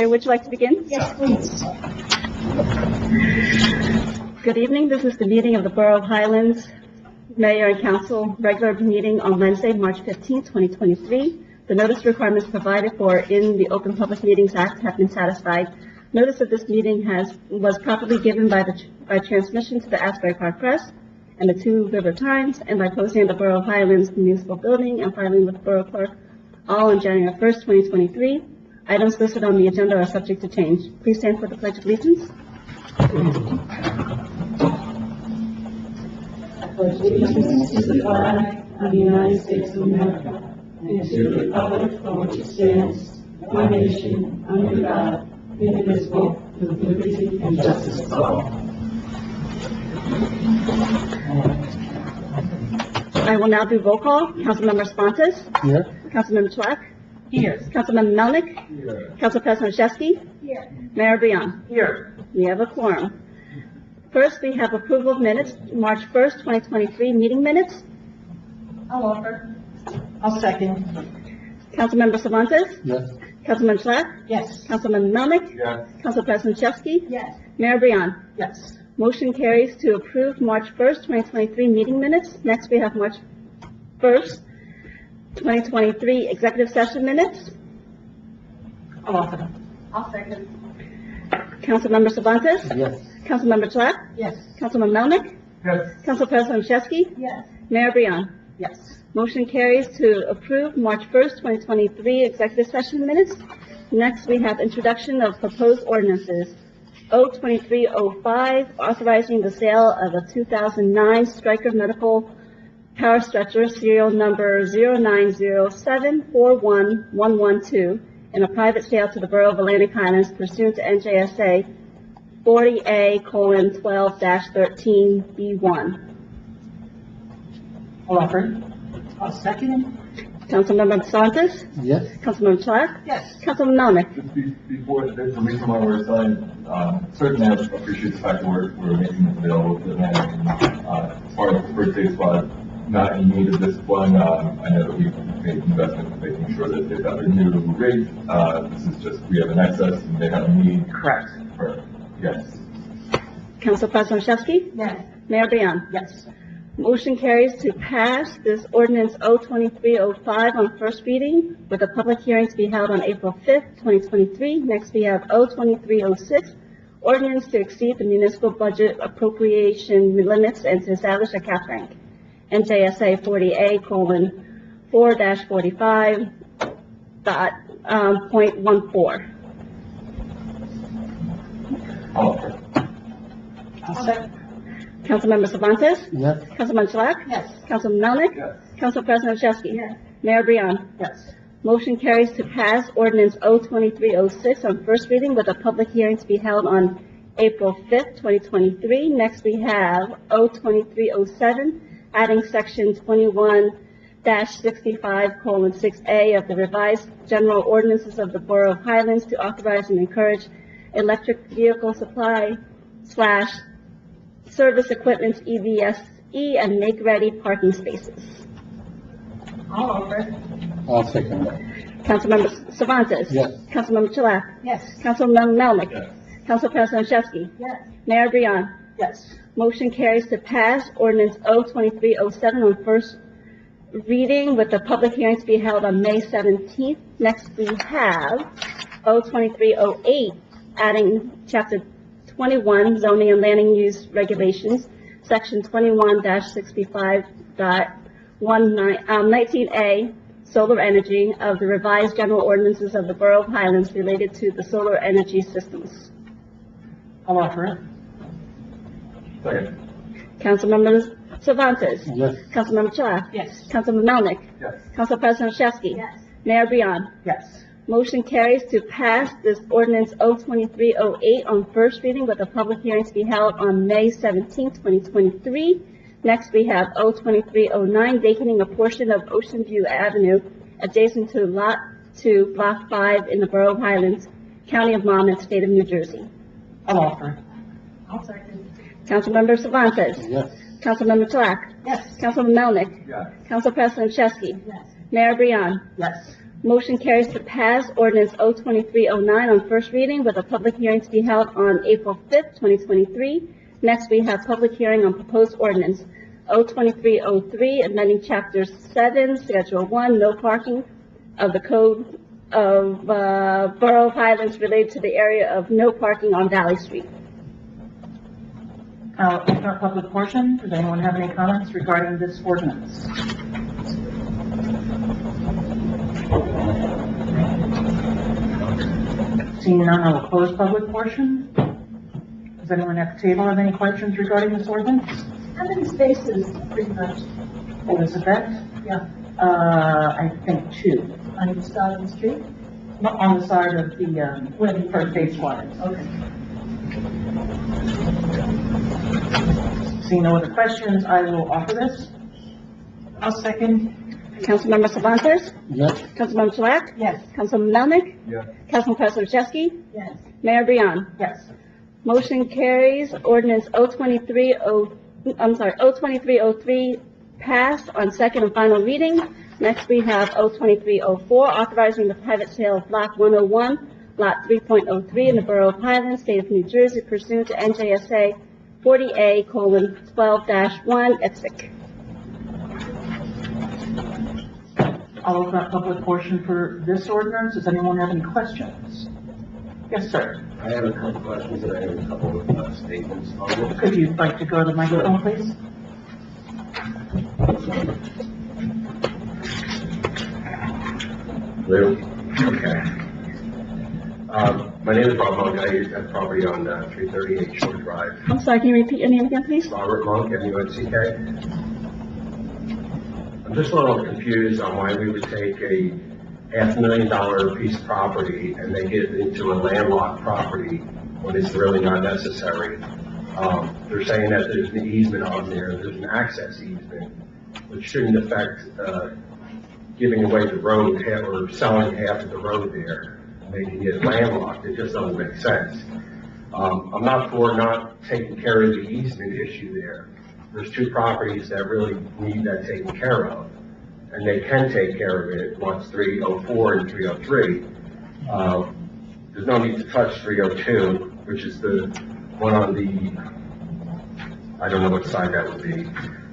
Would you like to begin? Yes, please. Good evening. This is the meeting of the Borough of Highlands Mayor and Council regular meeting on Wednesday, March 15, 2023. The notice requirements provided for in the Open Public Meetings Act have been satisfied. Notice of this meeting was properly given by transmission to the Asbury Park Press and the Two River Times, and by posting in the Borough of Highlands Municipal Building and filing with Borough Clerk, all on January 1st, 2023. Items listed on the agenda are subject to change. Please stand for the Pledge of Allegiance. I pledge allegiance to the flag of the United States of America and to the republic for which it stands, one nation, under God, indivisible, with liberty and justice for all. I will now do roll call. Councilmember Spontes. Here. Councilmember Chwak. Here. Councilmember Melnick. Here. Council President Olszewski. Here. Mayor Brion. Here. We have a quorum. First, we have approval of minutes, March 1st, 2023, meeting minutes. I'll offer. I'll second. Councilmember Cervantes. Yes. Councilman Chwak. Yes. Councilman Melnick. Yes. Council President Olszewski. Yes. Mayor Brion. Yes. Motion carries to approve March 1st, 2023 meeting minutes. Next, we have March 1st, 2023 executive session minutes. I'll offer. I'll second. Councilmember Cervantes. Yes. Councilmember Chwak. Yes. Councilman Melnick. Yes. Council President Olszewski. Yes. Mayor Brion. Yes. Motion carries to approve March 1st, 2023 executive session minutes. Next, we have introduction of proposed ordinances. O-2305, authorizing the sale of a 2009 Stryker Medical Power Stretcher, serial number 090741112, in a private sale to the Borough of Atlantic Highlands pursuant to NJSA 40A:12-13B1. I'll offer. I'll second. Councilmember Santos. Yes. Councilmember Chwak. Yes. Councilman Melnick. Just before, there's a reason why we're selling, certainly I appreciate the fact that we're making it available to the man. As far as the first aid squad, not in need of this one. I know that we've made investments in making sure that they've got their new rig. This is just, we have an excess and they have a need. Correct. For, yes. Council President Olszewski. Yes. Mayor Brion. Yes. Motion carries to pass this ordinance O-2305 on first reading, with a public hearing to be held on April 5th, 2023. Next, we have O-2306, ordinance to exceed the municipal budget appropriation limits and to establish a cap rank. NJSA 40A:45.14. Oliver. I'll second. Councilmember Cervantes. Yes. Councilman Chwak. Yes. Councilman Melnick. Yes. Council President Olszewski. Yes. Mayor Brion. Yes. Motion carries to pass ordinance O-2306 on first reading, with a public hearing to be held on April 5th, 2023. Next, we have O-2307, adding section 21-65:6A of the revised general ordinances of the Borough of Highlands to authorize and encourage electric vehicle supply / service equipment EVSE and make-ready parking spaces. I'll offer. I'll second that. Councilmember Cervantes. Yes. Councilmember Chwak. Yes. Councilman Melnick. Yes. Council President Olszewski. Yes. Mayor Brion. Yes. Motion carries to pass ordinance O-2307 on first reading, with the public hearing to be held on May 17th. Next, we have O-2308, adding chapter 21 zoning and landing use regulations, section 21-65.19A, solar energy of the revised general ordinances of the Borough of Highlands related to the solar energy systems. I'll offer. Second. Councilmember Cervantes. Yes. Councilmember Chwak. Yes. Councilman Melnick. Yes. Council President Olszewski. Yes. Mayor Brion. Yes. Motion carries to pass this ordinance O-2308 on first reading, with a public hearing to be held on May 17th, 2023. Next, we have O-2309, vacating a portion of Ocean View Avenue adjacent to Lot 2, Block 5 in the Borough of Highlands, County of Monmouth, State of New Jersey. I'll offer. I'll second. Councilmember Cervantes. Yes. Councilmember Chwak. Yes. Councilman Melnick. Yes. Council President Olszewski. Yes. Mayor Brion. Yes. Motion carries to pass ordinance 02309 on first reading with a public hearing to be held on April 5th, 2023. Next, we have public hearing on proposed ordinance 02303, amending Chapter 7, Schedule 1, no parking of the Code of Borough of Highlands related to the area of no parking on Valley Street. Open our public portion. Does anyone have any comments regarding this ordinance? Seeing none, I will close public portion. Does anyone at the table have any questions regarding this ordinance? How many spaces, pretty much, Elizabeth? yeah, I think 2. on each side of the street? Not on the side of the, first base line. Okay. Seeing no other questions, I will offer this. I'll second. Councilmember Cervantes? Yes. Councilmember Chouak? Yes. Councilman Melnick? Yes. Councilman President Chesky? Yes. Mayor Brion? Yes. Motion carries. Ordinance 02303 passed on second and final reading. Next, we have 02304, authorizing the private sale of Block 101, Lot 3.03 in the Borough of Highlands, State of New Jersey, pursuant to NJSA 40A:12-1, etc. I'll open up public portion for this ordinance. Does anyone have any questions? Yes, sir. I have a couple questions and I have a couple of statements on it. Could you like to go to the microphone, please? Lou? Okay. My name is Bob Monk. I have property on 338 Shore Drive. I'm sorry, can you repeat your name again, please? Robert Monk, M-U-N-C-K. I'm just a little confused on why we would take a $500,000 piece of property and make it into a landlocked property when it's really not necessary. They're saying that there's an easement on there, there's an access easement, which shouldn't affect giving away the road or selling half of the road there, making it landlocked. It just doesn't make sense. I'm not for not taking care of the easement issue there. There's 2 properties that really need that taken care of, and they can take care of it, lots 304 and 303. There's no need to touch 302, which is the one on the, I don't know what side that would be,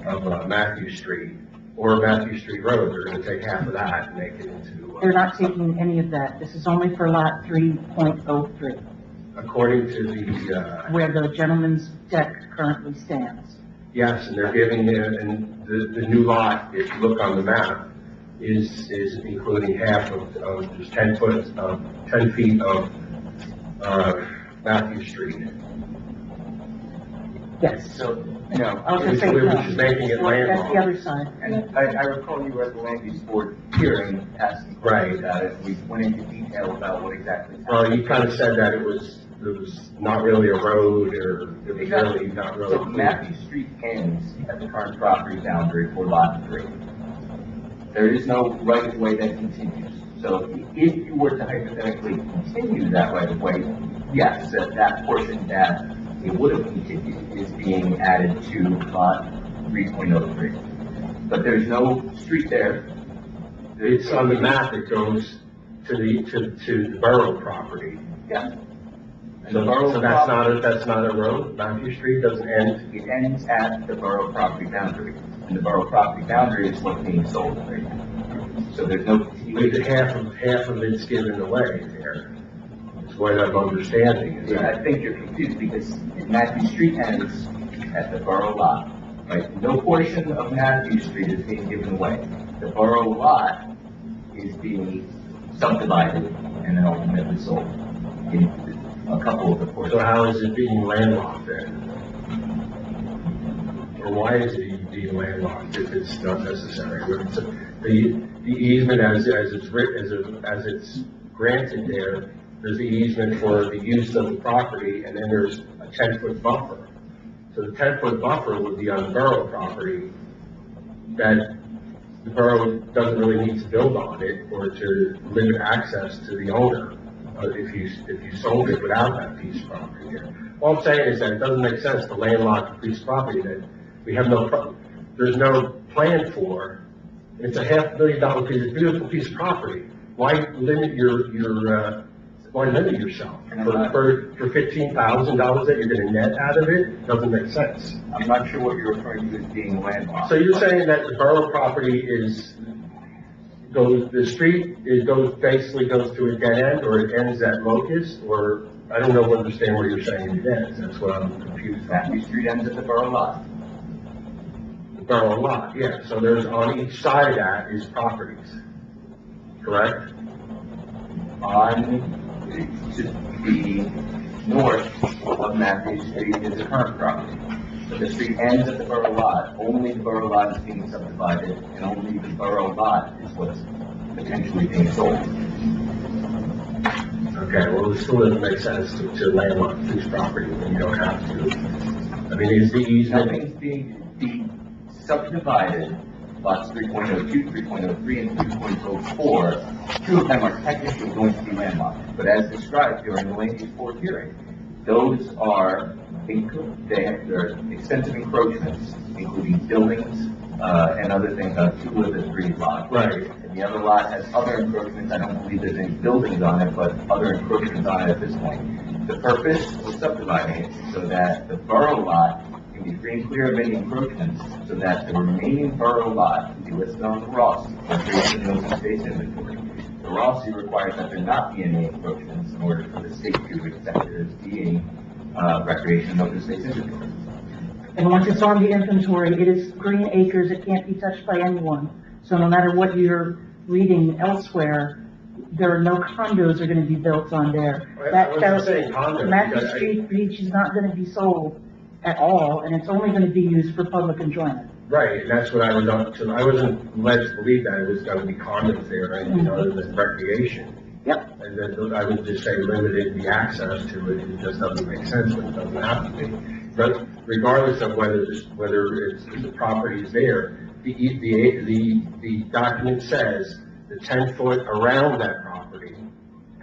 of Matthew Street, or Matthew Street Road. They're going to take half of that and make it into... They're not taking any of that. This is only for lot 3.03, According to the, where the gentleman's deck currently stands. yes, and they're giving it, and the new lot, if you look on the map, is including half of just 10 feet of Matthew Street. Yes. So, you know, I was going to say, Which no. is making it That's the landlocked. other side. and I recall you were at the land use board hearing, asking Right. about it, we went into detail about what exactly Well, happened. you kind of said that it was not really a road, or it was really not really. So Matthew Street ends at the current property boundary for lot 3. There is no right of way that continues. So if you were to hypothetically continue that right of way, yes, that portion that it would have continued is being added to lot 3.03. But there's no street there. It's on the map, it goes to the borough property. Yeah. And the borough So that's not a road? Matthew Street doesn't end? It ends at the borough property boundary, and the borough property boundary is what's being sold right now. So there's no But continuation. half of it's given away there. That's what I'm understanding. Is Yeah, that, I think you're confused because Matthew Street ends at the borough lot, right? No portion of Matthew Street is being given away. The borough lot is being subdivided and then ultimately sold in a couple of the so portions. how is it being landlocked then? Or why is it being landlocked if it's not necessary? When it's the easement as it's written, as it's granted there's the easement for the use of the property, and then there's a 10-foot buffer. So the 10-foot buffer would be on the borough property, that the borough doesn't really need to build on it or to limit access to the owner, if you sold it without that piece of property here. All I'm saying is that it doesn't make sense to landlock a piece of property that we have there's no plan for. It's a $500,000 piece, beautiful piece of property, why limit why limit yourself? For $15,000 that you're gonna net out of it, doesn't make sense. I'm not sure what you're referring to as being landlocked. So you're saying that the borough property basically goes to a dead end, or it ends at Locust, or, I don't understand where you're saying it ends, that's what I'm confused about. Matthew Street ends at the borough lot. The borough lot, yeah, so there's, on each side of that is properties, correct? On to the north of Matthew Street is the current property. So the street ends at the borough lot. Only the borough lot is being subdivided, and only the borough lot is what's potentially being sold. Okay, well, it still doesn't make sense to landlock this property when you don't have to. I mean, is the easement, Nothing's being subdivided, lots 3.02, 3.03, and 3.04. Two of them are technically going to be landlocked, but as described during the land use board hearing, those are, they're extensive encroachments, including buildings, and other things on two of the three lots. right, And the other lot has other encroachments. I don't believe there's any buildings on it, but other encroachments on it at this point. The purpose of subdividing it so that the borough lot can be free and clear of any encroachments, so that the remaining borough lot can be listed on the Ross, Recreation and Open Space Inventory. The Ross requires that there not be any encroachments in order for the state to accept it as being Recreation and Open Space Inventory. And once it's on the inventory, it is green acres, it can't be touched by anyone. So no matter what you're reading elsewhere, there are no condos are gonna be built on there. I wasn't saying condos, Matthew because I- Street Beach is not gonna be sold at all, and it's only gonna be used for public enjoyment. right, and that's what I was up to. I wasn't led to believe that it was gonna be condos there, or anything other than recreation. Yep. And then I would just say limited the access to it, it just doesn't make sense when it doesn't have to be. But regardless of whether the property is there, the document says the 10-foot around that property,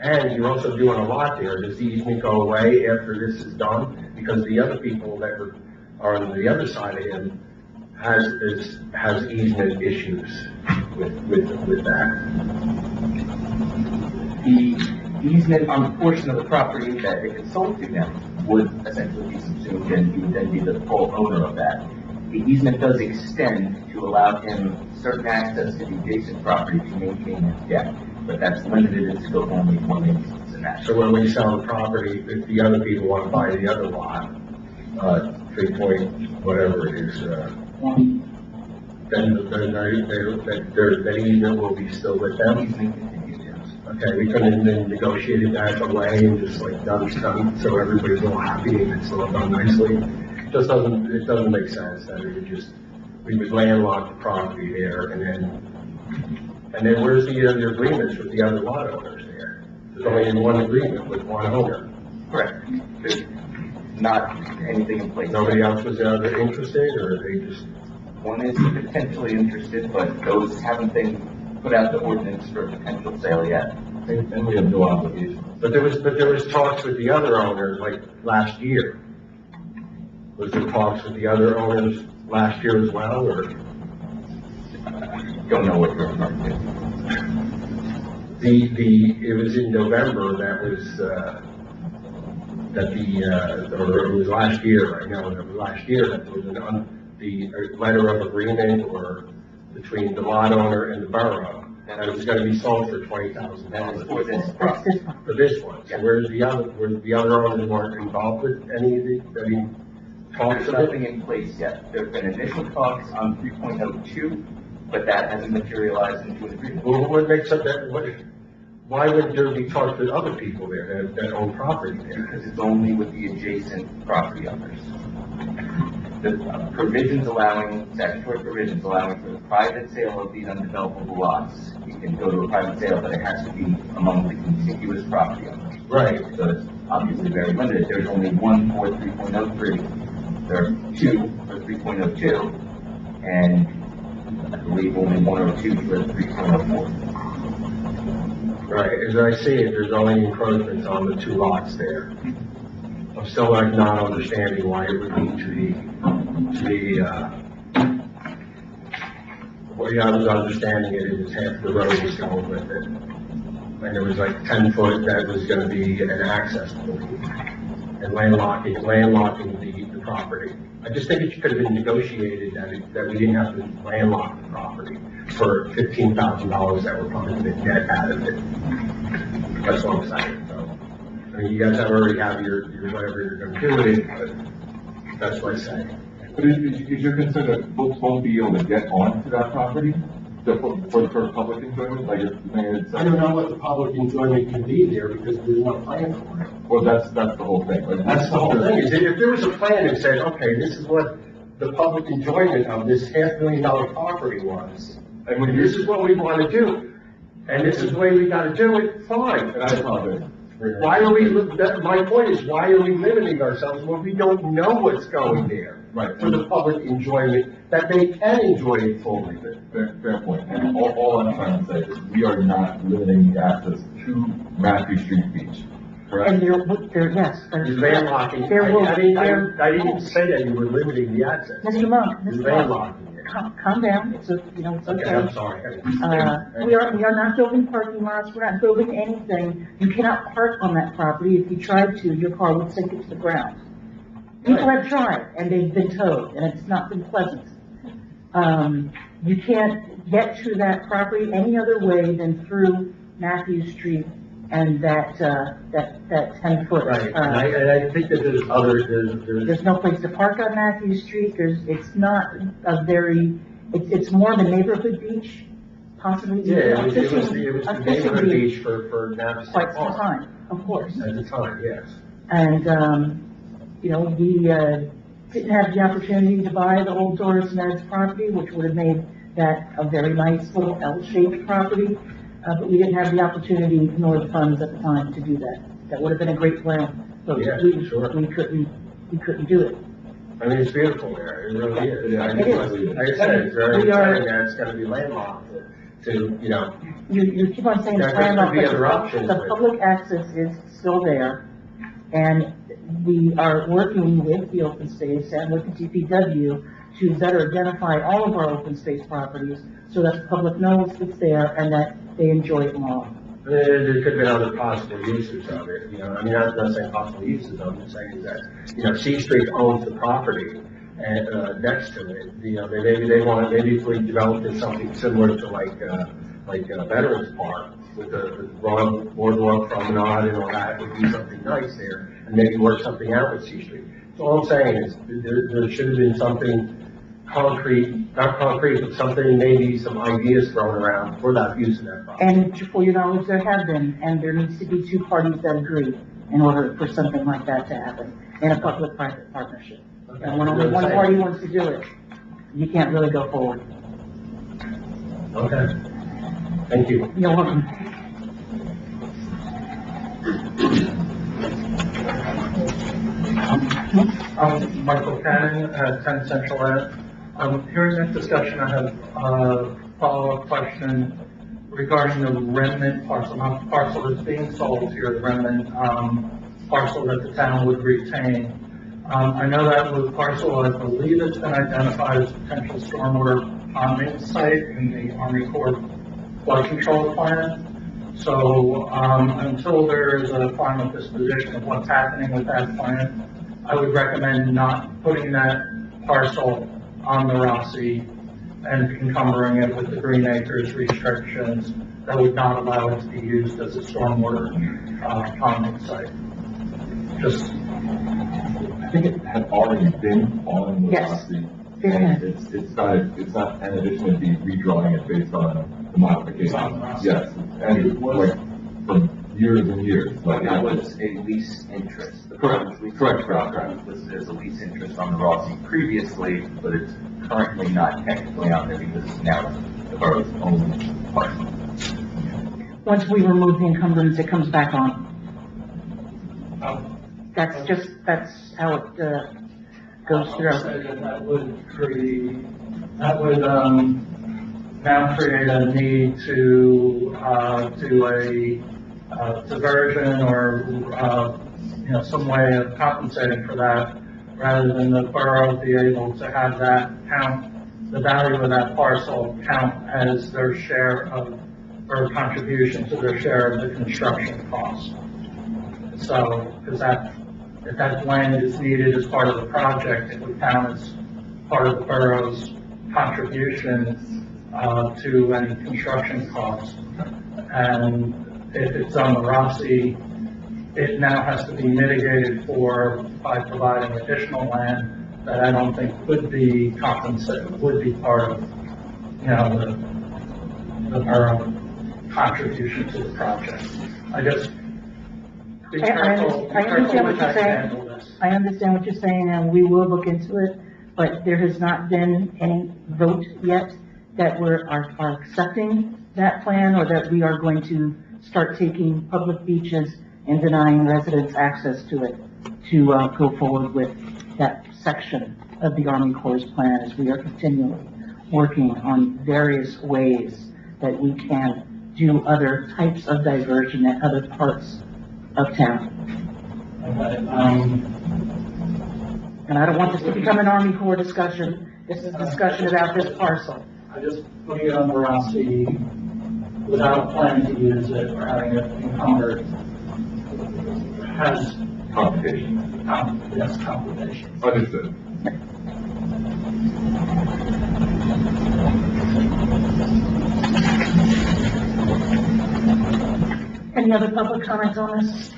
and you're also doing a lot there. Does the easement go away after this is done? Because the other people that are on the other side of him has easement issues with that. The easement on the portion of the property that if it's sold to them would essentially be subsumed and he would then be the full owner of that. The easement does extend to allow him certain access to the adjacent property to maintain his deck, but that's limited in scope only for maintenance and that. So when we sell the property, if the other people want to buy the other lot, 3 point, whatever it is, then the easement will be still with them? Easement continues, yes. Okay, we couldn't have been negotiated that away and just like done, so everybody's all happy and it's all done nicely. It doesn't make sense that we would landlock the property there and then where's the agreements with the other lot owners there? There's only one agreement with one owner. Correct. There's not anything in place. Nobody else was ever interested, or they just, One is potentially interested, but those haven't been put out the ordinance for potential sale yet. And we have no obligation. but there was talks with the other owners like last year. Was there talks with the other owners last year as well, or? Don't know what you're referring to. It was in November, or it was last year, I know, it was last year that there was the letter of agreement or between the lot owner and the borough, that it was gonna be sold for $20,000. That is for this That's property. this one. For this one, so where the other owners weren't involved with any talks There's of it? nothing in place yet. There've been initial talks on 3.02, but that hasn't materialized into an agreement. Well, what makes up that, why would there be talks with other people there that own property there? Because it's only with the adjacent property owners. The statutory provisions allowing for the private sale of these undevelopable lots, you can go to a private sale, but it has to be among the contiguous property owners. Right, So it's obviously very limited. There's only one for 3.03. There are two for 3.02, and I believe only one or two for 3.04. right, as I see it, there's only encroachments on the two lots there. I'm still like not understanding why it would lead to the way I was understanding it, it was half the road was going with it. and there was like 10 foot that was gonna be an access point, and landlocking the property. I just think it could have been negotiated that we didn't have to landlock the property for $15,000 that we're coming to get out of it. That's what I'm saying, so. I mean, you guys already have your whatever you're gonna do with it, but that's what I say. But is your concern that folks won't be able to get onto that property for public enjoyment, like if the mayor I don't know what the public enjoyment can be there because there's no plan for it. Well, that's the whole thing. Like, That's the whole thing, is that if there was a plan that said, okay, this is what the public enjoyment of this $500,000 property was, and this is what we want to do, and this is the way we got to do it, fine. And I apologize. Why are we, my point is, why are we limiting ourselves when we don't know what's going there? Right. For the public enjoyment, that they can enjoy it fully. Fair point. And all I'm trying to say is we are not limiting the access to Matthew Street Beach, correct? And yes, You're landlocking, There will- I didn't say that you were limiting the access. Mr. Monk, You're Mr. Monk, landlocking it. calm down, it's, it's Okay, I'm sorry. We are not building parking lots, we're not building anything. You cannot park on that property. If you tried to, your car would sink into the ground. People Right. have tried, and they've been towed, and it's not been pleasant. You can't get to that property any other way than through Matthew Street and that 10-foot. Right, and I think that there's other, there's, There's no place to park on Matthew Street, it's not a very, it's more of a neighborhood beach, possibly. yeah, it was a the fishing neighborhood beach for Navasota Quite some Park. time, of course. At the time, yes. And, we, didn't have the opportunity to buy the old Doris Ned's property, which would have made that a very nice little L-shaped property. But we didn't have the opportunity nor the funds at the time to do that. That would have been a great plan, but Yeah, we sure. couldn't do it. I mean, it's beautiful there, it really is. Yeah, It is. Like I said, it's very We are- exciting that it's gonna be landlocked to, You keep on saying it's There could landlocked, be but other options the with it. public access is still there. And we are working with the open space and with the DPW to better identify all of our open space properties so that the public knows it's there and that they enjoy it more. there could have been other possible uses of it, I mean, I'm not saying possible uses, I'm just saying that, C Street owns the property and, next to it, maybe if we developed it something similar to like Veterans Park with the broad boardwalk promenade and all that, would be something nice there, and maybe work something out with C Street. So all I'm saying is, there should have been something concrete, not concrete, but something, maybe some ideas thrown around for that use of that property. And for your knowledge, there have been, and there needs to be two parties that agree in order for something like that to happen in a public-private partnership. And when only one party wants to do it, you can't really go forward. Okay. Thank you. You're welcome. I'm Michael Cannon at 10 Central Ave. Hearing this discussion, I have a follow-up question regarding the remnant parcel, not the parcel that's being sold here, the remnant parcel that the town would retain. I know that was parcel, I believe it's been identified as potential stormwater ponding site in the Army Corps flood control plan. So, until there is a final disposition of what's happening with that plan, I would recommend not putting that parcel on the Rossi and encumbering it with the Green Acres restrictions that would not allow it to be used as a stormwater ponding site. Just, I think it had already been on the Yes. Rossi. It had. And it's not an addition to be redrawing it based on the modification. Yes, and it was like for years and years, like. That was a lease interest. Correct. Correct. It was as a lease interest on the Rossi previously, but it's currently not technically on there because it's now the borough's own parcel. Once we remove the encumbrance, it comes back on. That's how it goes through. that would now create a need to do a diversion or, some way of compensating for that, rather than the borough be able to have that count, the value of that parcel count as their share of or contribution to their share of the construction cost. So, because if that land is needed as part of the project, it would count as part of the borough's contribution to any construction costs. And if it's on the Rossi, it now has to be mitigated for by providing additional land that I don't think would be compensated, would be part of, the borough contribution to the project. I just be careful, I understand what with how you're you saying. handle this. I understand what you're saying, and we will look into it, but there has not been any vote yet that are accepting that plan, or that we are going to start taking public beaches and denying residents access to it, to go forward with that section of the Army Corps' plan, as we are continually working on various ways that we can do other types of diversion at other parts of town. And I don't want this to become an Army Corps discussion. This is a discussion about this parcel. I just putting it on Rossi without planning to use it or having it encumbered has Complication. complications. Understood. Any other public comments on this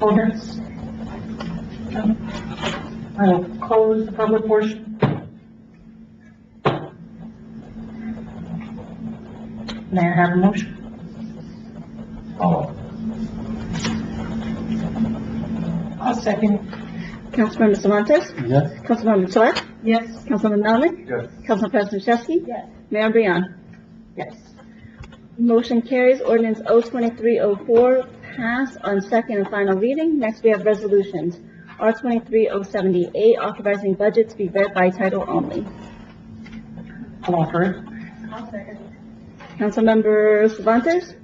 ordinance? No? I will close the public portion. May I have a motion? I'll second. Councilmember Cervantes? Yes. Councilmember Tolet? Yes. Councilmember Melnick? Yes. Council President Chesky? Yes. Mayor Brian? Yes. Motion carries. Ordinance 02304 passed on second and final reading. Next, we have resolutions. R 23078, authorizing budget to be read by title only. I'll offer it. I'll second. Councilmember Cervantes?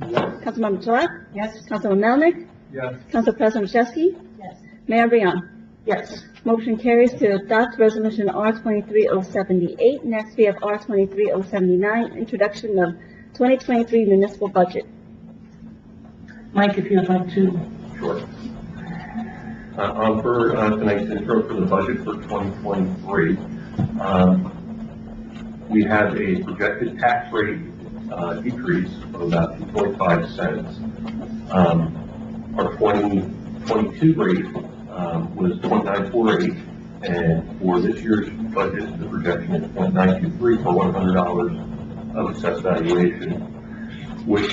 Councilmember Tolet? Yes. Councilmember Melnick? Yes. Council President Chesky? Yes. Mayor Brian? Yes. Motion carries to adopt resolution R 23078. Next, we have R 23079, introduction of 2023 municipal budget. Mike, if you'd like to. Sure. For tonight's intro for the budget for 2023, we have a projected tax rate decrease of about 2.5 cents. Our 2022 rate was 0.948, and for this year's budget, the projection is 0.923 for $100 of assessed valuation, which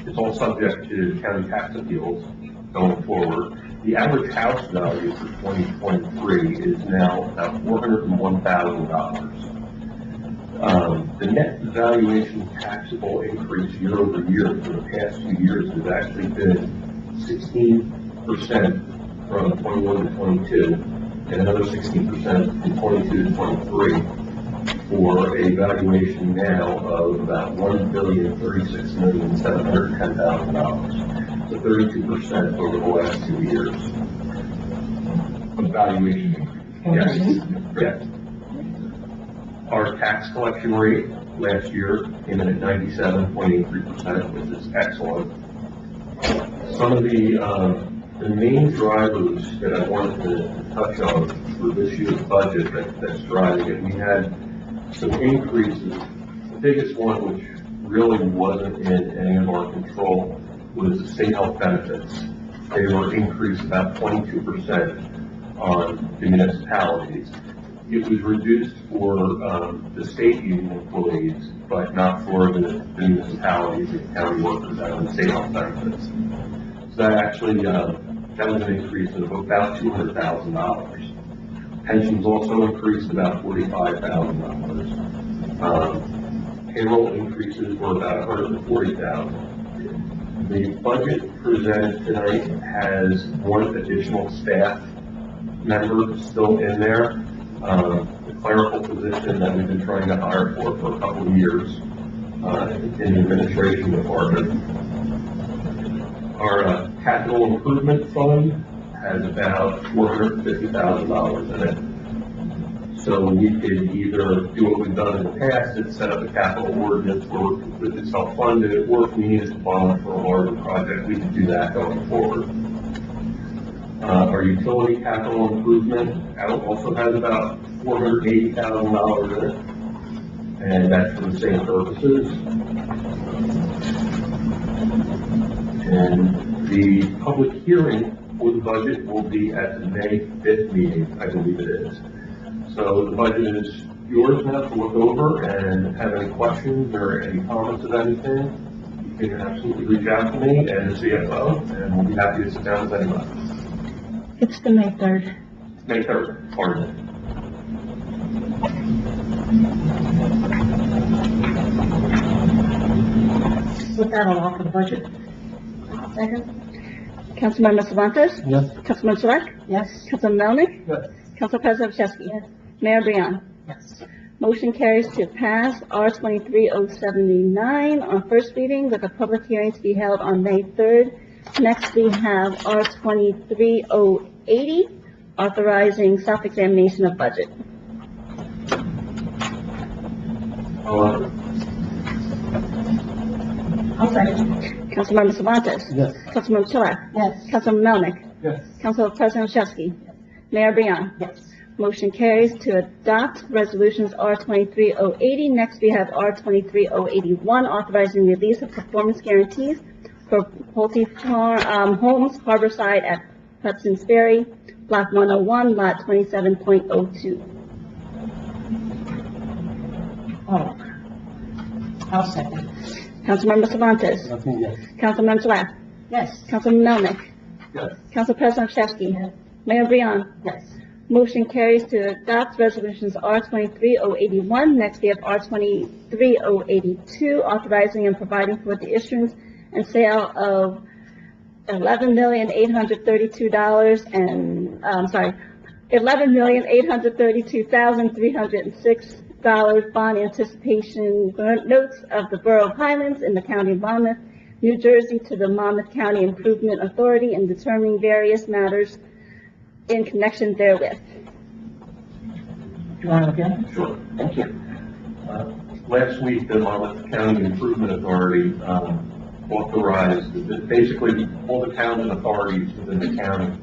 is all subject to county tax appeals going forward. The average house value for 2023 is now about $401,000. The net valuation taxable increase year over year for the past 2 years has actually been 16% from 21 to 22, and another 16% from 22 to 23, for a valuation now of about $1,036,710,000. So 32% over the last 2 years. Evaluation. Yes, yes. Our tax collection rate last year came in at 97.83%, which is excellent. Some of the main drivers that I wanted to touch on for this year's budget that's driving it, we had some increases. The biggest one, which really wasn't in any of our control, was the state health benefits. They were increased about 22% on the municipalities. It was reduced for the state union employees, but not for the municipalities and county workers that are on state health benefits. So that actually, that was an increase of about $200,000. Pensions also increased about $45,000. Payroll increases were about $140,000. The budget presented tonight has one additional staff member still in there. The clerical position that we've been trying to hire for a couple of years in the administration department. Our capital improvement fund has about $450,000 in it. So we could either do what we've done in the past, and set up a capital ordinance where it's self-funded, or if we needed to bond for a larger project, we could do that going forward. Our utility capital improvement also has about $480,000 in it, and that's for the same purposes. And the public hearing for the budget will be at the May 5th meeting, I believe it is. So the budget is yours now to look over, and have any questions or any comments of anything, you can absolutely reach out to me and the CFO, and we'll be happy to sit down with anybody. It's the May 3rd. May 3rd, pardon With that, I'll offer the budget. Second? Councilmember Cervantes? Yes. Councilman Select? Yes. Councilman Melnick? Yes. Council President Chesky? Yes. Mayor Brian? Yes. Motion carries to pass R 23079 on first reading with a public hearing to be held on May 3rd. Next, we have R 23080, authorizing self-examination of budget. I'll second. Councilmember Cervantes? Yes. Councilman Select? Yes. Councilman Melnick? Yes. Council President Chesky? Mayor Brian? Yes. Motion carries to adopt resolutions R 23080. Next, we have R 23081, authorizing release of performance guarantees for Pulte Homes Harborside at Hudson's Ferry, Block 101, Lot 27.02. Oh. I'll second. Councilmember Cervantes? Yes. Councilman Select? Yes. Councilman Melnick? Yes. Council President Chesky? Yes. Mayor Brian? Yes. Motion carries to adopt resolutions R 23081. Next, we have R 23082, authorizing and providing for the issuance and sale of $11,832,306 bond anticipation notes of the Borough of Highlands in the County of Monmouth, New Jersey, to the Monmouth County Improvement Authority, and determining various matters in connection therewith. Do you want to again? Sure. Thank you. Last week, the Monmouth County Improvement Authority authorized, basically, all the towns and authorities within the county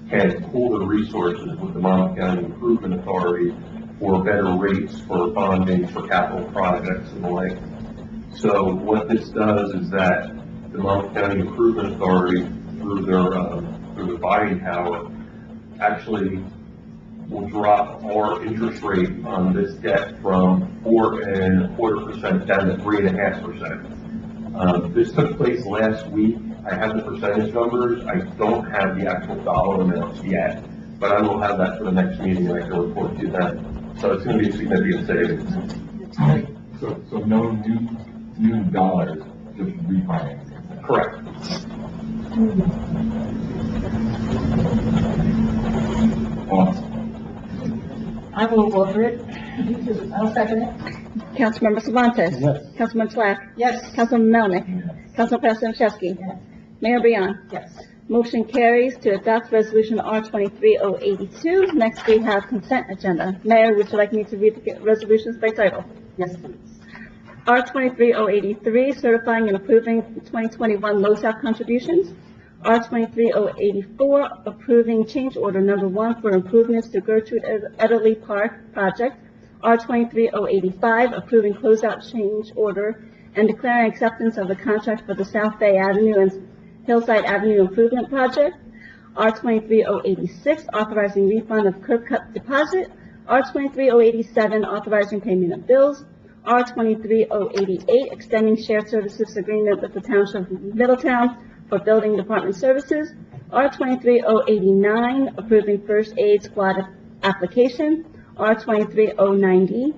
can pool their resources with the Monmouth County Improvement Authority for better rates for bonding for capital projects and the like. So what this does is that the Monmouth County Improvement Authority, through their buying power, actually will drop our interest rate on this debt from 4.25% down to 3.5%. This took place last week. I have the percentage numbers. I don't have the actual dollar amounts yet, but I will have that for the next meeting, and I can report to you then. So it's going to be a significant savings. So no new dollars, just refinancing. Correct. Awesome. I will offer it. I'll second it. Councilmember Cervantes? Yes. Councilman Slack? Yes. Councilman Melnick? Yes. Council President Chesky? Yes. Mayor Brian? Yes. Motion carries to adopt resolution R 23082. Next, we have consent agenda. Mayor, would you like me to read the resolutions by title? Yes, please. R 23083, certifying and approving 2021 LoSAP contributions. R 23084, approving change order number 1 for improvements to Gertrude Ederly Park project. R 23085, approving closeout change order and declaring acceptance of the contract for the South Bay Avenue and Hillside Avenue Improvement Project. R 23086, authorizing refund of curb cut deposit. R 23087, authorizing payment of bills. R 23088, extending shared services agreement with the Township of Middletown for building department services. R 23089, approving first aid squad application. R 23090,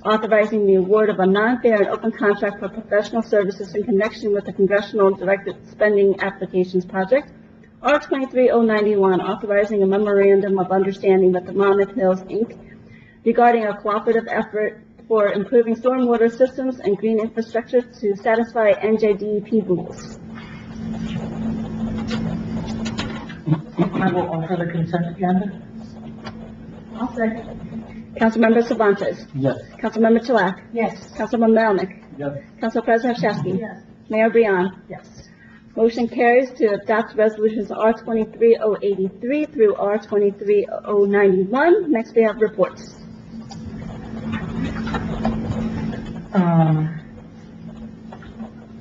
authorizing the award of a non-fair and open contract for professional services in connection with the Congressional Directed Spending Applications Project. R 23091, authorizing a memorandum of understanding with the Monmouth Hills, Inc. regarding a cooperative effort for improving stormwater systems and green infrastructure to satisfy NJDEP rules. I will offer the consent agenda. I'll second. Councilmember Cervantes. Yes. Councilmember Chalack. Yes. Councilmember Melnick. Yes. Council President Chesky. Yes. Mayor Brion. Yes. Motion carries to adopt resolutions R-23-083 through R-23-091. Next, we have reports.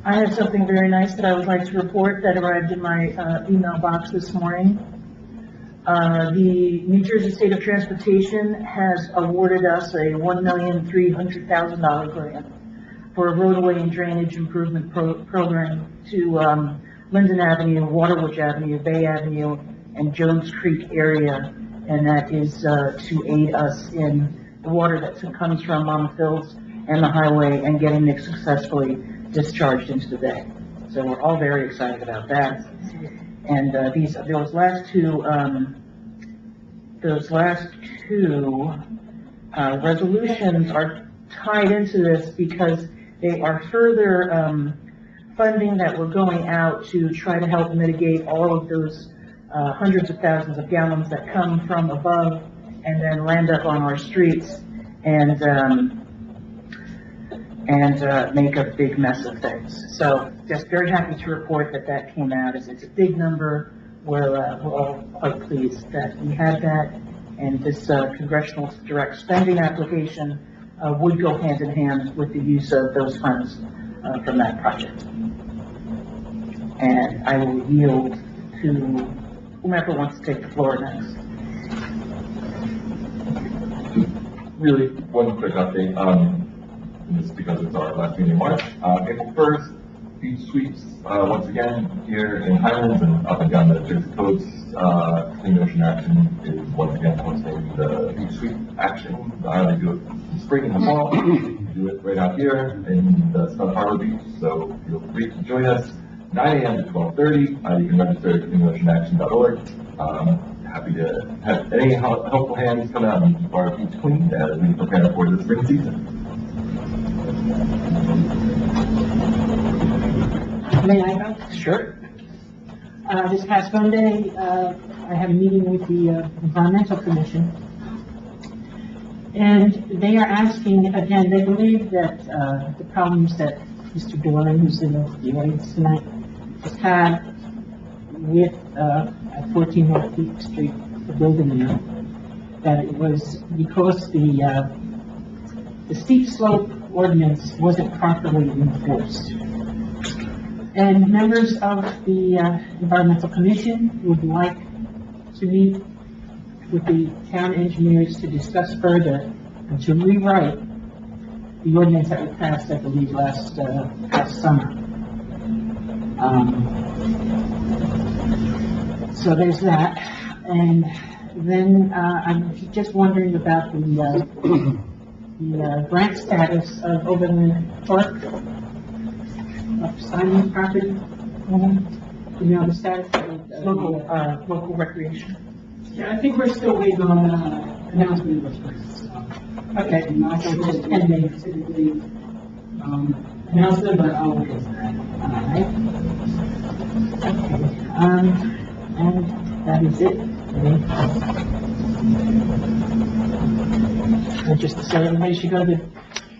I have something very nice that I would like to report that arrived in my email box this morning. The New Jersey State of Transportation has awarded us a $1,300,000 grant for a roadway and drainage improvement program to Linden Avenue, Waterwitch Avenue, Bay Avenue, and Jones Creek area, and that is to aid us in the water that comes from Monmouth Hills and the highway and getting it successfully discharged into the bay. So we're all very excited about that. And those last two resolutions are tied into this because they are further funding that we're going out to try to help mitigate all of those hundreds of thousands of gallons that come from above and then land up on our streets and make a big mess of things. So just very happy to report that that came out. It's a big number. We're all quite pleased that we had that, and this congressional direct spending application would go hand in hand with the use of those funds from that project. And I will yield to whomever wants to take the floor next. Really, one quick update, just because it's our last meeting in March. April 1st, beach sweeps, once again, here in Highlands and up and down the Jersey coast. Clean Ocean Action is once again hosting the beach sweep action. They do it in the spring and the fall. We do it right out here in the Snug Harbor Beach, so feel free to join us. 9 a.m. to 12:30. You can register at cleanoceanaction.org. Happy to have any helpful hands come out and keep our beach clean as we prepare for the spring season. May I go? Sure. This past Monday, I had a meeting with the Environmental Commission. And they are asking, again, they believe that the problems that Mr. Doran, who's in the audience tonight, has had with at 14 North Peak Street, the building there, that it was because the steep slope ordinance wasn't properly enforced. And members of the Environmental Commission would like to meet with the town engineers to discuss further and to rewrite the ordinance that we passed, I believe, last summer. So there's that. And then I'm just wondering about the grant status of Overland Park, of Simon property. You know, the status of local recreation. Yeah, I think we're still waiting on announcement of grants. Okay. I'm not sure if it's pending specifically announcement, but I'll look at that. And that is it. And just to say, everybody should go to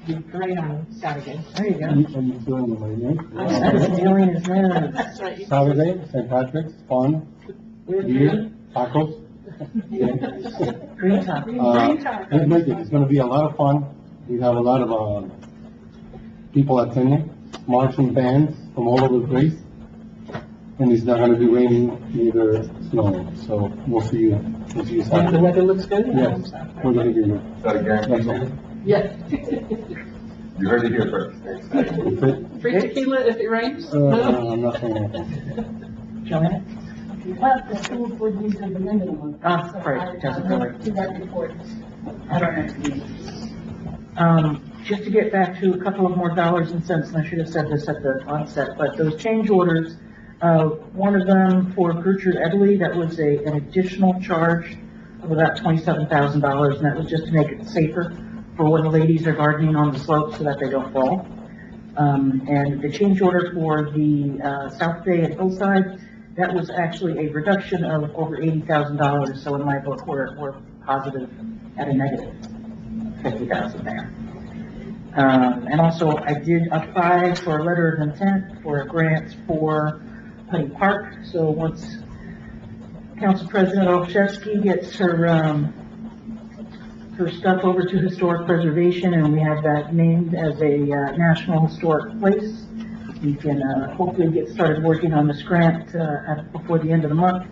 the parade on Saturday. There you go. Are you doing my name? That is dealing his nerves. Saturday, St. Patrick's, fun, beer, tacos. Green time. It's gonna be a lot of fun. We have a lot of, people attending, marching bands from all over the place. And it's not gonna be raining, neither snowing, so we'll see you And the Saturday. weather looks good? Yes, we're gonna be here. Is that a guarantee? That's all. Yeah. You heard it here first. That's it. Free tequila if it rains? I'm not saying anything. Joanna? But the school board needs a minimum. Ah, right, it doesn't really. To that report. I don't have to be. Just to get back to a couple of more dollars and cents, and I should have said this at the onset, but those change orders, one of them for Gertrude Edley, that was an additional charge of about $27,000, and that was just to make it safer for when the ladies are gardening on the slopes so that they don't fall. And the change order for the South Bay and Hillside, that was actually a reduction of over $80,000, so in my book, we're positive at a negative. 50,000 there. And also, I did apply for a letter of intent for a grant for Putney Park. So once Council President Olszewski gets her stuff over to historic preservation, and we have that named as a national historic place, we can hopefully get started working on this grant before the end of the month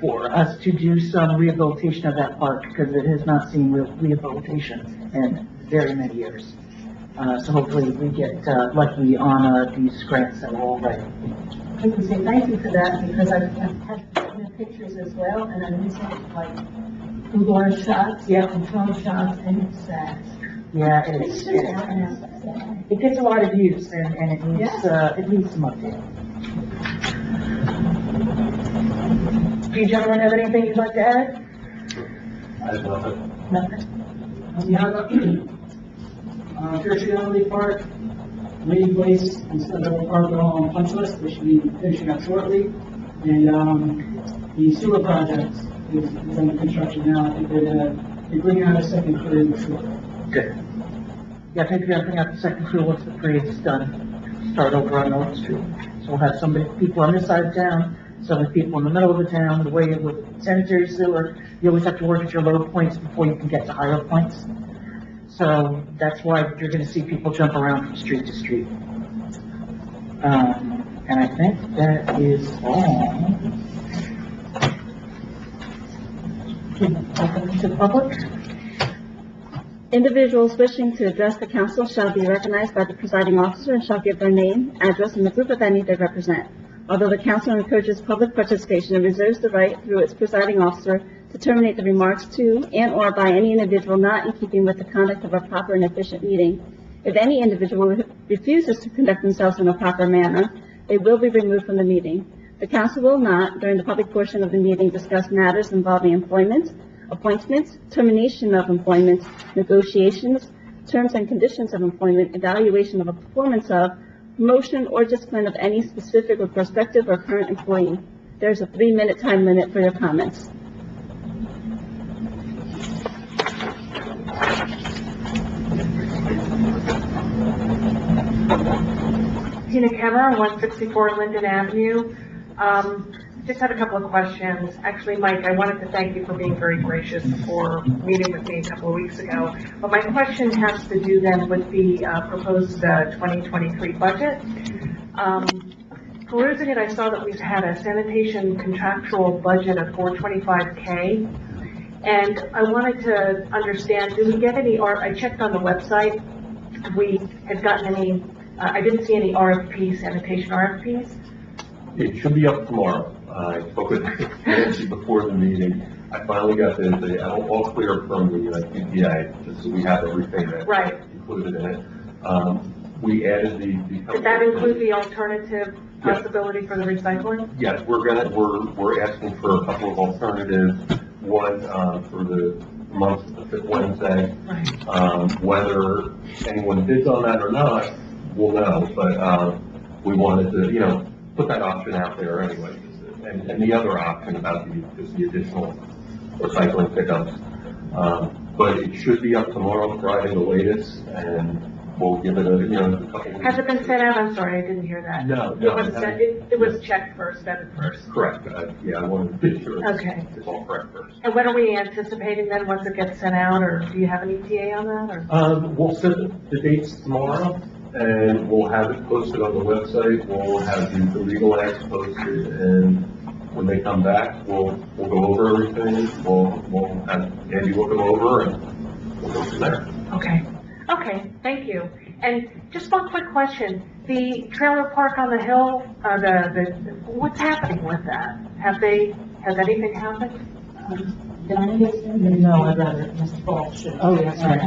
for us to do some rehabilitation of that park, because it has not seen rehabilitation in very many years. So hopefully we get lucky on these grants that we're all writing. I can say thank you for that, because I've had the pictures as well, and I'm using like Google Earth shots, and drone shots, and it's sad. Yeah, It's just sad. it gets a lot of views, and it needs some update. Do you gentlemen have anything you'd like to add? I have nothing. Nothing? We have, Tertiary Park, Reading Place, and Central Park are all on punch list. They should be finishing up shortly. And, the sewer project is under construction now. I think they're bringing out a second crew this short. Good. Yeah, I think we're gonna bring out the second crew once the parade is done. Start over on North Street. So we'll have people on this side of town, some people in the middle of the town. The way with sanitary sewer, you always have to work at your low points before you can get to higher points. So that's why you're gonna see people jump around from street to street. And I think that is all. Open to the public? Individuals wishing to address the council shall be recognized by the presiding officer and shall give their name, address, and the group of any they represent. Although the council encourages public participation and reserves the right through its presiding officer to terminate the remarks to and/or by any individual not in keeping with the conduct of a proper and efficient meeting, if any individual refuses to conduct themselves in a proper manner, they will be removed from the meeting. The council will not, during the public portion of the meeting, discuss matters involving employment, appointments, termination of employment, negotiations, terms and conditions of employment, evaluation of a performance of, promotion, or discipline of any specific or prospective or current employee. There's a 3-minute time limit for your comments. Tina Kemmer, 164 Linden Avenue. Just had a couple of questions. Actually, Mike, I wanted to thank you for being very gracious for meeting with me a couple of weeks ago. But my question has to do then with the proposed 2023 budget. Perusing it, I saw that we've had a sanitation contractual budget of $425K. And I wanted to understand, do we get any, I checked on the website, if we had gotten any, I didn't see any RFPs, sanitation RFPs. It should be up tomorrow. I spoke with Nancy before the meeting. I finally got the all clear from the EPA, just so we have everything that Right. included in it. We added the. Did that include the alternative possibility for the recycling? Yes, we're asking for a couple of alternatives. One, for the month of the 5th Wednesday. Right. Whether anyone bids on that or not, we'll know, but, we wanted to, put that option out there anyway. And the other option about the additional recycling pickups. But it should be up tomorrow, Friday, the latest, and we'll give it a couple weeks. Has it been sent out? I'm sorry, I didn't hear that. No. It was checked first, vetted first. Correct. I wanted to be sure Okay. it's all correct first. And when are we anticipating then, once it gets sent out, or do you have an ETA on that, or? We'll set the dates tomorrow, and we'll have it posted on the website. We'll have the legal ads posted, and when they come back, we'll go over everything. We'll have Andy look them over, and we'll go from there. Okay, thank you. And just one quick question, the trailer park on the hill, what's happening with that? Has anything happened? No, I'd rather Mr. Paul should. Oh, yes, right.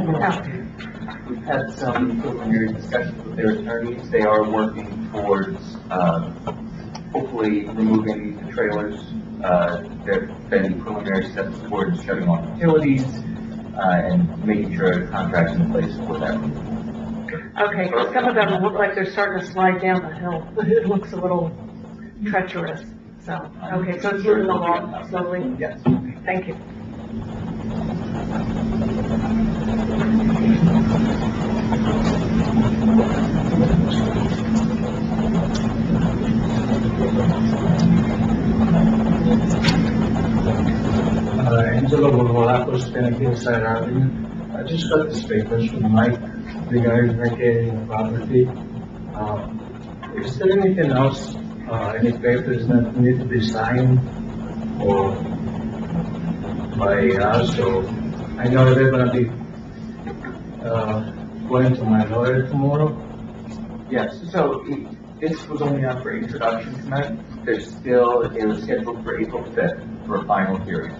We've had some preliminary discussions with their attorneys. They are working towards, hopefully removing the trailers. They're taking preliminary steps towards shutting off utilities, and making sure the contract's in place for that. Okay, because some of them look like they're starting to slide down the hill. It looks a little treacherous. So, okay, so it's moving along slowly? Yes. Thank you. Angelo Borbolacos, Hillside Avenue. I just got this papers from Mike regarding vacating the property. Is there anything else, any papers that need to be signed or by us? So I know they're gonna be, going to my lawyer tomorrow. Yes, so this was only out for introduction tonight. There's still, it was scheduled for April 5th for a final hearing.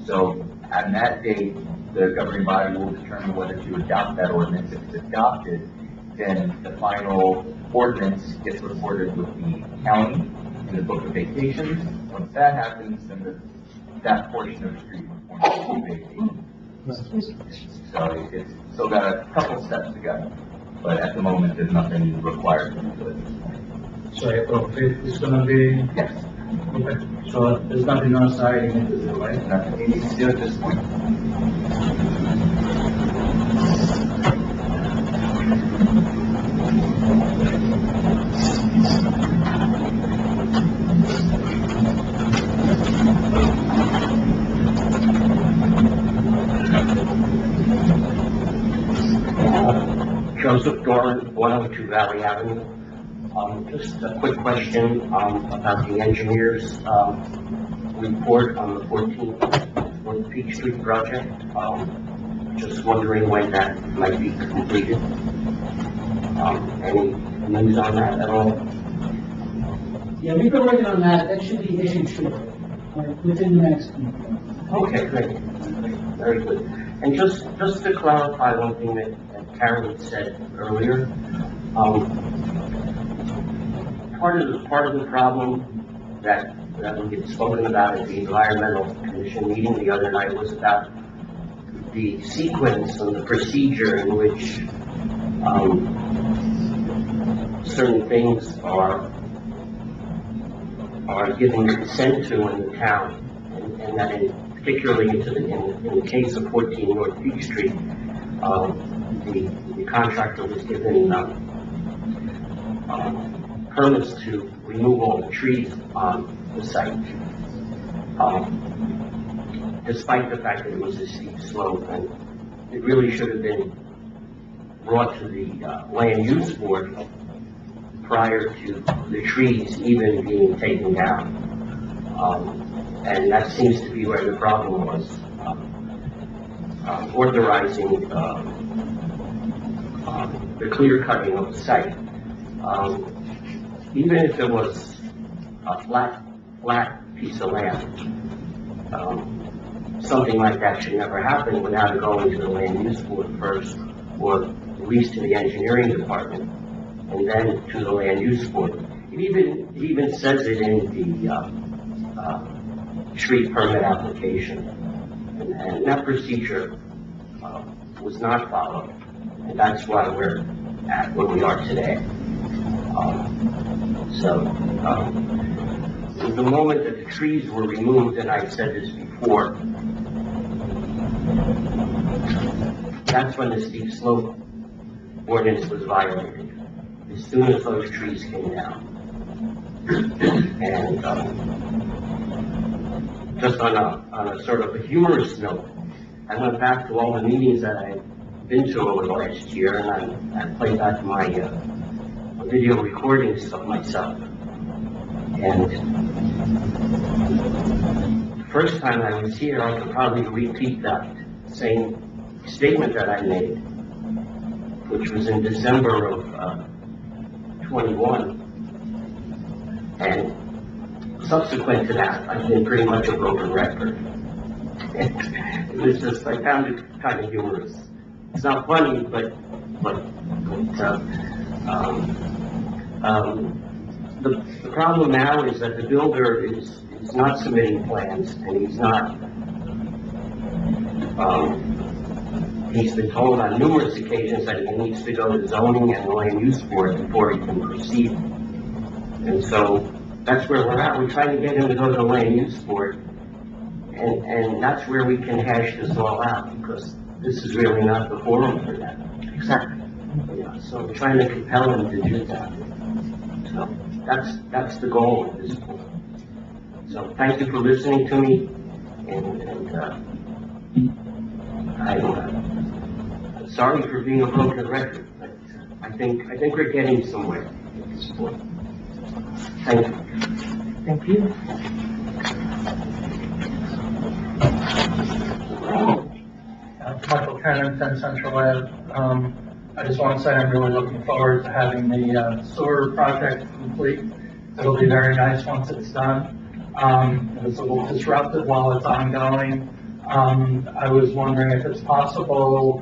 So on that date, the governing body will determine whether to adopt that ordinance. If it's adopted, then the final ordinance gets recorded with the county in the book of vacations. Once that happens, then that portion of the street will be vacated. So it's still got a couple steps to go, but at the moment, there's nothing required to do at this point. So April 5th is gonna be, Yes, okay, so there's nothing outside you need to do, right? nothing you need to do at this point. Joseph Doran, 102 Valley Avenue. Just a quick question, about the engineer's, report on the 14th Peach Street project. Just wondering when that might be completed. Any news on that at all? Yeah, we've been working on that. That should be issued shortly, within the next week. Okay, great. Very good. And just to clarify one thing that Karen had said earlier, part of the problem that we had spoken about at the environmental commission meeting the other night was about the sequence and the procedure in which certain things are given consent to in the town, and that particularly in the case of 14 North Peach Street, the contractor was given permits to remove all the trees on the site, despite the fact that it was a steep slope, and it really should have been brought to the land use board prior to the trees even being taken down. And that seems to be where the problem was, authorizing the clear cutting of the site. Even if it was a flat piece of land, something like that should never happen without it going to the land use board first, or at least to the engineering department, and then to the land use board. It even says it in the street permit application, and that procedure was not followed, and that's why we're at where we are today. The moment that the trees were removed, and I've said this before, that's when the steep slope ordinance was violated, as soon as those trees came down. And just on a sort of a humorous note, I went back to all the meetings that I've been to over the last year, and I played back my video recordings of myself. And the first time I was here, I could probably repeat that same statement that I made, which was in December of 21. And subsequent to that, I've been pretty much a broken record. It was just, I found it kind of humorous. It's not funny, but the problem now is that the builder is not submitting plans, and he's been told on numerous occasions that he needs to go to zoning and land use board before he can proceed. And so that's where we're at. We're trying to get him to go to the land use board, And that's where we can hash this all out, because this is really not the forum for that. Exactly. Yeah, so trying to compel them to do that. So that's the goal at this point. So thank you for listening to me, and I'm sorry for being a broken record, but I think we're getting somewhere at this point. Thank you. Thank you. Michael Cannon, 10 Central Ave. I just want to say I'm really looking forward to having the sewer project complete. It'll be very nice once it's done. It was a little disruptive while it's ongoing. I was wondering if it's possible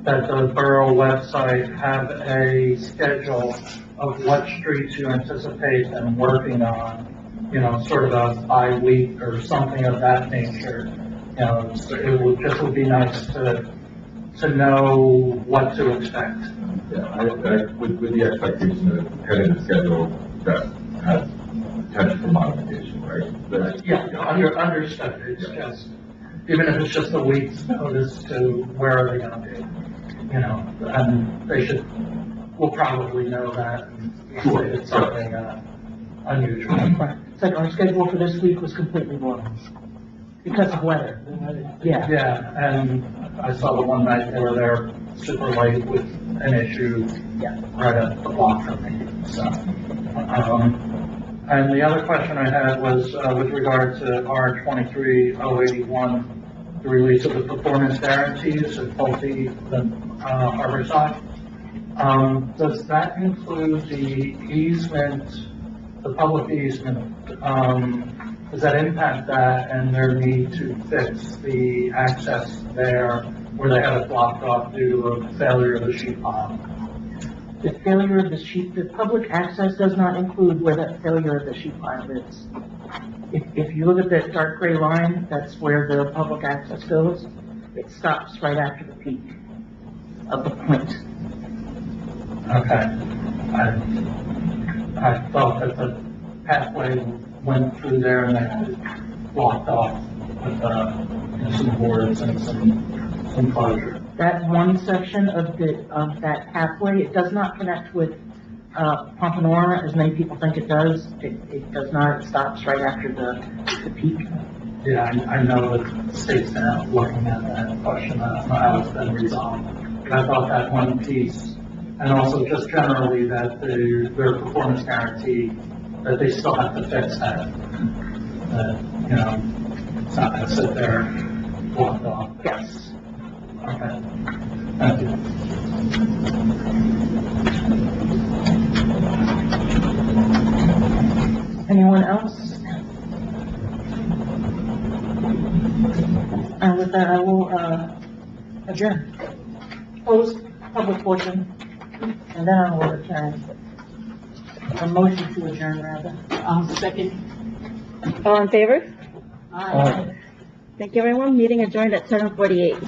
that the borough website have a schedule of what streets you anticipate them working on, you know, sort of a bi-week or something of that nature. You know, it would be nice to know what to expect. Yeah, with the expectation of having a schedule that has potential for modification, right? But Yeah, understood. It's just, even if it's just a week's notice to where are they gonna be, you know, and we'll probably know that and say it's something, unusual. Right. It's like our schedule for this week was completely wrong because of weather. Yeah. Yeah, and I saw the one night they were there super late with an issue right at the block from me, so. And the other question I had was, with regard to R 23-081, the release of the performance guarantees at Pulte, Harborside. Does that include the easement, the public easement? Does that impact that and their need to fix the access there where they have it blocked off due to a failure of the sheet pile? The failure of the sheet, the public access does not include where that failure of the sheet pile is. If you look at that dark gray line, that's where the public access goes. It stops right after the peak of the point. Okay. I thought that the pathway went through there and they had it blocked off with, some boards and some closure. That one section of that pathway, it does not connect with, Pompanour, as many people think it does. It does not, it stops right after the peak. Yeah, I know that the state's been out looking at that question. I don't know how it's been resolved. But I thought that one piece, and also just generally that their performance guarantee, that they still have to fix that. That, you know, it's not gonna sit there blocked off. Yes. Okay. Thank you. Anyone else? And with that, I will, adjourn. Close public portion, and then I will adjourn. A motion to adjourn, rather. Second. All in favor? Aye. Thank you, everyone. Meeting adjourned at 7:48.